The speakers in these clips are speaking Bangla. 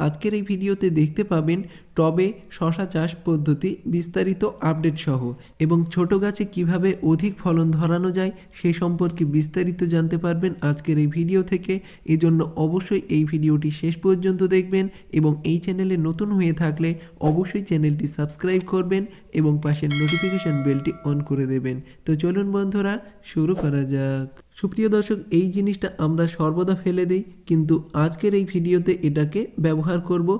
আজকের এই ভিডিওতে দেখতে পাবেন টবে শশা চাষ পদ্ধতি বিস্তারিত আপডেট সহ এবং ছোট গাছে কিভাবে অধিক ফলন ধরানো যায় সে সম্পর্কে বিস্তারিত জানতে পারবেন আজকের এই ভিডিও থেকে। এজন্য অবশ্যই এই ভিডিওটি শেষ পর্যন্ত দেখবেন এবং এই চ্যানেলে নতুন হয়ে থাকলে অবশ্যই চ্যানেলটি সাবস্ক্রাইব করবেন এবং পাশের নোটিফিকেশন বেলটি অন করে দেবেন। তো চলুন বন্ধুরা শুরু করা যাক। সুপ্রিয় দর্শক, এই জিনিসটা আমরা সর্বদা ফেলে দিই, কিন্তু আজকের এই ভিডিওতে এটাকে ব্যবহার করব।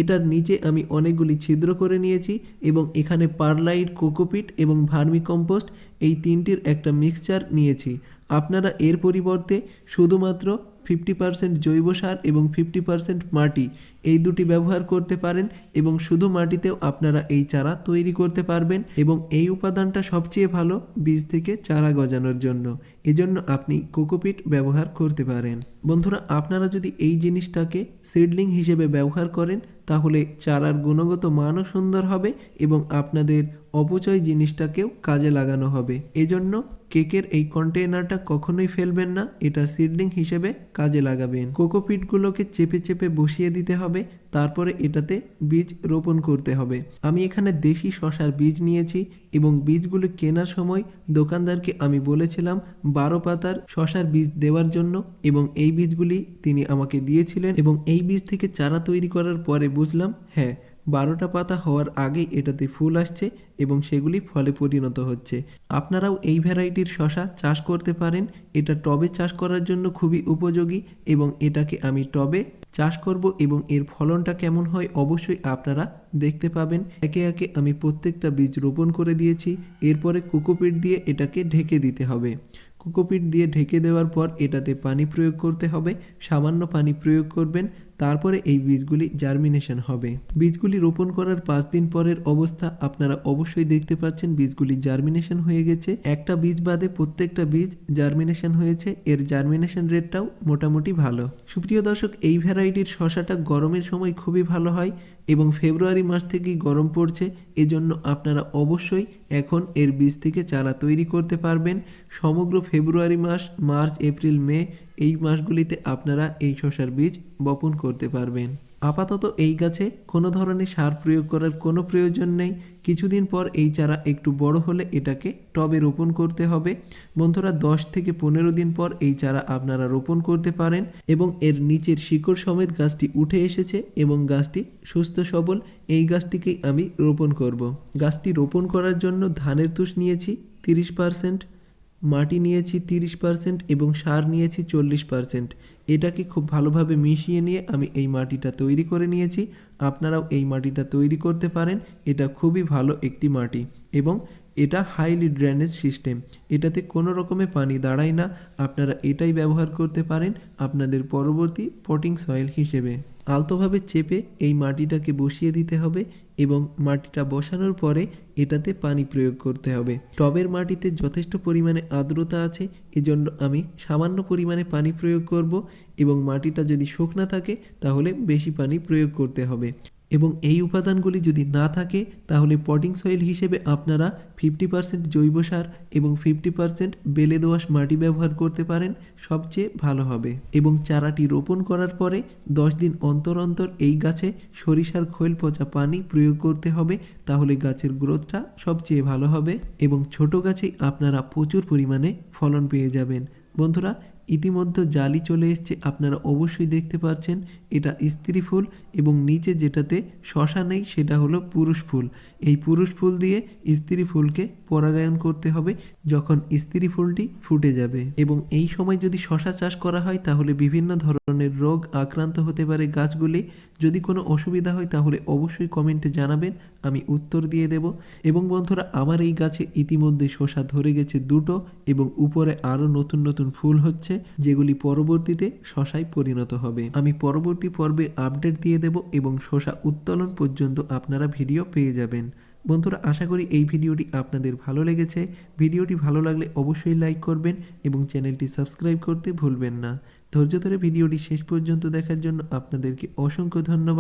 এটার নিচে আমি অনেকগুলি ছিদ্র করে নিয়েছি এবং এখানে পারলাইট, কোকোপিট এবং ভার্মি কম্পোস্ট এই তিনটির একটা মিক্সচার নিয়েছি। আপনারা এর পরিবর্তে শুধুমাত্র 50% জৈব সার এবং 50% মাটি এই দুটি ব্যবহার করতে পারেন এবং শুধু মাটিতেও আপনারা এই চারা তৈরি করতে পারবেন এবং এই উপাদানটা সবচেয়ে ভালো বীজ থেকে চারা গজানোর জন্য। এজন্য আপনি কোকোপিট ব্যবহার করতে পারেন। বন্ধুরা, আপনারা যদি এই জিনিসটাকে সিডলিং হিসেবে ব্যবহার করেন তাহলে চারার গুণগত মানও সুন্দর হবে এবং আপনাদের অপচয় জিনিসটাকেও কাজে লাগানো হবে। এজন্য কেকের এই কন্টেইনারটা কখনোই ফেলবেন না, এটা সিডলিং হিসেবে কাজে লাগাবেন। কোকোপিটগুলোকে চেপে চেপে বসিয়ে দিতে হবে, তারপরে এটাতে বীজ রোপণ করতে হবে। আমি এখানে দেশি শশার বীজ নিয়েছি এবং বীজগুলো কেনার সময় দোকানদারকে আমি বলেছিলাম 12 পাতার শশার বীজ দেওয়ার জন্য এবং এই বীজগুলি তিনি আমাকে দিয়েছিলেন এবং এই বীজ থেকে চারা তৈরি করার পরে বুঝলাম হ্যাঁ, 12টা পাতা হওয়ার আগেই এটাতে ফুল আসছে এবং সেগুলি ফলে পরিণত হচ্ছে। আপনারাও এই ভ্যারাইটির শশা চাষ করতে পারেন। এটা টবে চাষ করার জন্য খুবই উপযোগী এবং এটাকে আমি টবে চাষ করব এবং এর ফলনটা কেমন হয় অবশ্যই আপনারা দেখতে পাবেন। একে একে আমি প্রত্যেকটা বীজ রোপণ করে দিয়েছি। এরপরে কোকোপিট দিয়ে এটাকে ঢেকে দিতে হবে। কোকোপিট দিয়ে ঢেকে দেওয়ার পর এটাতে পানি প্রয়োগ করতে হবে, সামান্য পানি প্রয়োগ করবেন, তারপরে এই বীজগুলি জার্মিনেশন হবে। বীজগুলি রোপণ করার 5 দিন পরের অবস্থা আপনারা অবশ্যই দেখতে পাচ্ছেন, বীজগুলি জার্মিনেশন হয়ে গেছে। একটা বীজ বাদে প্রত্যেকটা বীজ জার্মিনেশন হয়েছে। এর জার্মিনেশন রেটটাও মোটামুটি ভালো। সুপ্রিয় দর্শক, এই ভ্যারাইটির শশাটা গরমের সময় খুবই ভালো হয় এবং ফেব্রুয়ারি মাস থেকেই গরম পড়ছে। এজন্য আপনারা অবশ্যই এখন এর বীজ থেকে চারা তৈরি করতে পারবেন। সমগ্র ফেব্রুয়ারি মাস, মার্চ, এপ্রিল, মে এই মাসগুলিতে আপনারা এই শশার বীজ বপন করতে পারবেন। আপাতত এই গাছে কোনো ধরনের সার প্রয়োগ করার কোনো প্রয়োজন নেই। কিছুদিন পর এই চারা একটু বড় হলে এটাকে টবে রোপণ করতে হবে। বন্ধুরা, 10 থেকে 15 দিন পর এই চারা আপনারা রোপণ করতে পারেন এবং এর নিচের শিকড় সমেত গাছটি উঠে এসেছে এবং গাছটি সুস্থ সবল। এই গাছটিকেই আমি রোপণ করব। গাছটি রোপণ করার জন্য ধানের তুষ নিয়েছি 30%, মাটি নিয়েছি 30% এবং সার নিয়েছি 40%। এটাকে খুব ভালোভাবে মিশিয়ে নিয়ে আমি এই মাটিটা তৈরি করে নিয়েছি। আপনারাও এই মাটিটা তৈরি করতে পারেন। এটা খুবই ভালো একটি মাটি এবং এটা হাইলি ড্রেনেজ সিস্টেম। এটাতে কোনো রকমের পানি দাঁড়ায় না। আপনারা এটাই ব্যবহার করতে পারেন আপনাদের পরবর্তী পটিং সয়েল হিসেবে। আলতোভাবে চেপে এই মাটিটাকে বসিয়ে দিতে হবে এবং মাটিটা বসানোর পরে এটাতে পানি প্রয়োগ করতে হবে। টবের মাটিতে যথেষ্ট পরিমাণে আর্দ্রতা আছে, এজন্য আমি সামান্য পরিমাণে পানি প্রয়োগ করব এবং মাটিটা যদি শুকনা থাকে তাহলে বেশি পানি প্রয়োগ করতে হবে এবং এই উপাদানগুলি যদি না থাকে তাহলে পটিং সয়েল হিসেবে আপনারা 50% জৈব সার এবং 50% বেলে দোআঁশ মাটি ব্যবহার করতে পারেন, সবচেয়ে ভালো হবে। এবং চারাটি রোপণ করার পরে 10 দিন অন্তর অন্তর এই গাছে সরিষার খৈল পচা পানি প্রয়োগ করতে হবে, তাহলে গাছের গ্রোথটা সবচেয়ে ভালো হবে এবং ছোট গাছেই আপনারা প্রচুর পরিমাণে ফলন পেয়ে যাবেন। বন্ধুরা, ইতিমধ্যে জালি চলে এসছে, আপনারা অবশ্যই দেখতে পাচ্ছেন। এটা স্ত্রী ফুল এবং নিচে যেটাতে শশা নেই সেটা হলো পুরুষ ফুল। এই পুরুষ ফুল দিয়ে স্ত্রী ফুলকে পরাগায়ন করতে হবে যখন স্ত্রী ফুলটি ফুটে যাবে। এবং এই সময় যদি শশা চাষ করা হয় তাহলে বিভিন্ন ধরনের রোগ আক্রান্ত হতে পারে গাছগুলি। যদি কোনো অসুবিধা হয় তাহলে অবশ্যই কমেন্টে জানাবেন, আমি উত্তর দিয়ে দেব। এবং বন্ধুরা, আমার এই গাছে ইতিমধ্যে শশা ধরে গেছে 2টো এবং উপরে আরও নতুন নতুন ফুল হচ্ছে, যেগুলি পরবর্তীতে শশায় পরিণত হবে। আমি পরবর্তী পর্বে আপডেট দিয়ে দেব এবং শশা উত্তোলন পর্যন্ত আপনারা ভিডিও পেয়ে যাবেন। বন্ধুরা, আশা করি এই ভিডিওটি আপনাদের ভালো লেগেছে। ভিডিওটি ভালো লাগলে অবশ্যই লাইক করবেন এবং চ্যানেলটি সাবস্ক্রাইব করতে ভুলবেন না। ধৈর্য ধরে ভিডিওটি শেষ পর্যন্ত দেখার জন্য আপনাদেরকে অসংখ্য ধন্যবাদ।